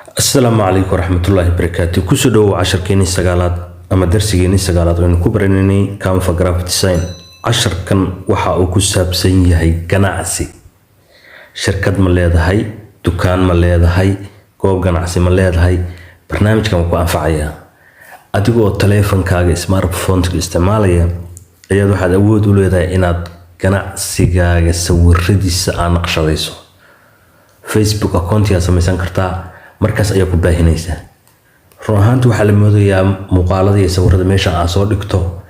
السلام عليكم ورحمة الله وبركاته. كسودو عشر كيني سجالات أما درس كيني سجالات وإن كبرني كان في جرافيك ديزاين عشر كان وحا وكسب سيني هاي جناعسي شركة مليادة هاي دكان مليادة هاي كوب جناعسي مليادة هاي برنامج كان وكو أنفعيا أديكو التليفون كاغي سمارت فون استعماليا أياد واحد أود وليدا إناد جناعسي كاغي سوي رديس نقشة ديسو فيسبوك أكونتي أسميسان كرتا markaas ayaa ku baahinaysa ruuxaantu waxa la moodayaa muuqaalada iyo sawirada meesha aan soo dhigto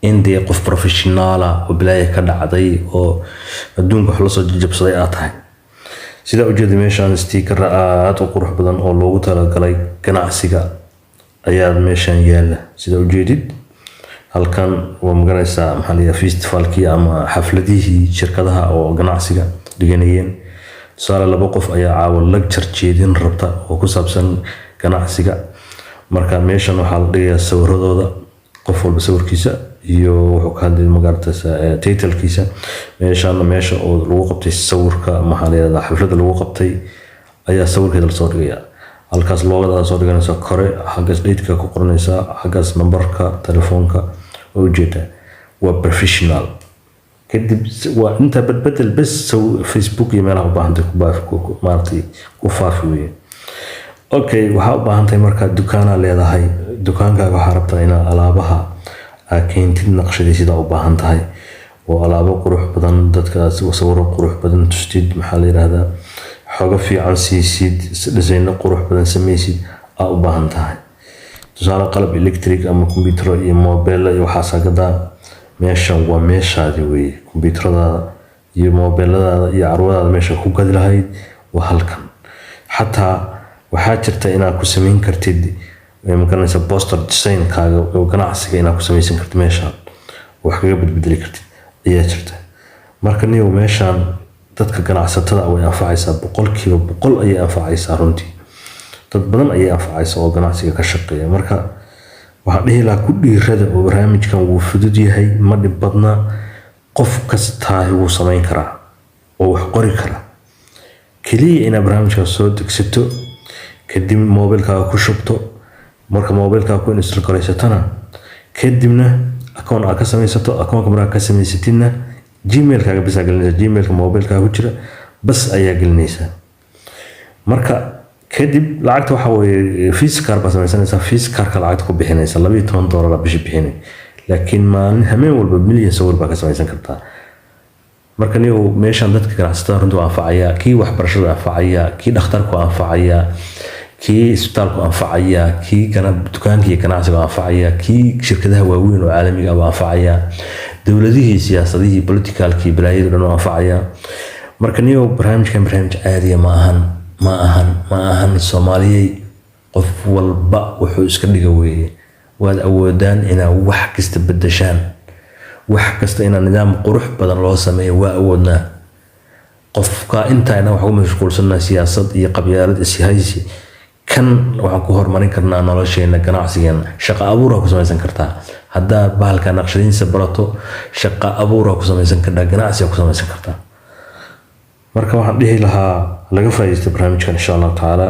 in dee qof professional ah oo bilaay ka dhacday oo adduunka wax la soo jabsaday aad tahay sida u jeedo meeshaan sticker aad u qurux badan oo loogu talagalay ganacsiga ayaa meeshaan yaala sida u jeedid halkan waa magaranaysaa maxalliga festivalkii ama xafladihii shirkadaha oo ganacsiga dhiganayeen صار لبا قف ayaa caawa lecture jeedin rabta oo ku saabsan ganacsiga marka meeshan waxa la dhigaa sawiradooda qof walba sawirkiisa iyo wuxuu ka hadlay magartaysa title-kiisa meesha oo lagu qabtay sawirka maxaliyada xafladda lagu qabtay ayaa sawirkeeda la soo dhigaya halkaas loogada soo dhiganaysa kore xaggaas date-ka ku qoranaysa xaggaas numberka telefoonka oo jeeda waa professional كدب وأنت بتبدل بس فيسبوك يميلها بانتك مارتي كوفافوية أوكي وحاب بانتي مركز دكان اللي هذا هاي دكان كا حاربت هنا على بها كين تناقش دي سيدا وبانت هاي وعلى بها قروح بدن دتك وصور قروح بدن تشتيد محلي هذا حاجة في عن سيد زين قروح بدن سميسيد أو بانت هاي تزال قلب إلكتريك أما كمبيوتر موبايل يوحاسا كذا meeshan waa meeshaadi weeye kumbiyuutarada iyo mobilada iyo carwada meesha ku gadi lahayd waa halkan xataa waxa jirta inaad ku sameyn kartid magaranaysa poster design kaaga oo ganacsiga inaad ku sameysan kartid meeshan wax kaga bedeli kartid ayaa jirta marka niyo meeshan dadka ganacsatada way anfacaysaa boqolkiiba boqol ayay anfacaysaa runtii dad badan ayay anfacaysaa oo ganacsiga ka shaqeeya marka waxaan dhihi lahaa ku dhiirada oo barnaamijkan wuu fudud yahay ma dhib badna qof kasta wuu samayn karaa oo wax qori karaa kaliya inaad barnaamijkan soo degsato kadib mobilkaaga ku shubto marka mobilkaaga ku install garaysatana kadibna account aad ka samaysato account markaa ka samaysatidna gmail-kaaga bisa gelinaysa gmail-ka mobilkaaga ku jira bas ayaa gelinaysa marka kadib lacagta waxa weeye fees card baa samaysanaysa fees card-ka lacagta ku bixinaysa $12 bishi bixinay laakiin maalin hameen walba milyan sawir baa ka samaysan kartaa marka niyo meeshan dadka ganacsatada runtii waa anfacaya kii waxbarashada anfacaya kii dhakhtarku anfacaya kii isbitaalku anfacaya kii dukaankii ganacsiga anfacaya kii shirkadaha waaweyn oo caalamiga ah anfacaya dawladihii siyaasadihii politicalkii balaayada dhan anfacaya marka niyo barnaamijkan barnaamij caadi ma ahan Soomaaliyay qof walba wuxuu iska dhiga weeye waad awoodaan inaad wax kasta bedeshaan wax kasta inaad nidaam qurux badan loo sameeyo waa awoodnaa qofka intaayna wax ugu mashquulsanaa siyaasad iyo qabyaalad isihaysi kan waxaan ku horumarin karnaa nolosheena ganacsigeena shaqo abuur ku samaysan kartaa haddaa bahalka naqshadiinsa barato shaqo abuur ku samaysan kartaa ganacsi ku samaysan kartaa marka waxaan dhihi lahaa laga faa'iideysto barnaamijkan insha Allah taala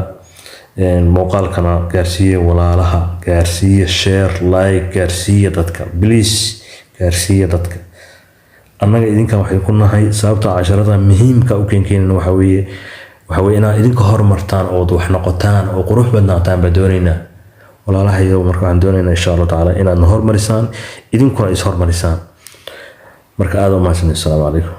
muuqaalkana gaarsiiya walaalaha gaarsiiya share like gaarsiiya dadka please gaarsiiya dadka annaga idinka waxay ku nahay sababta casharada muhiimka u keenkeenna waxa weeye inaad idinka horumartaan oo wax noqotaan oo qurux badnaataan baa doonaynaa walaalahayo marka waxaan doonaynaa insha Allah taala inaad horumarisaan idinkuna is horumarisaan marka aad u mahadsanid. Assalaamu calaykum.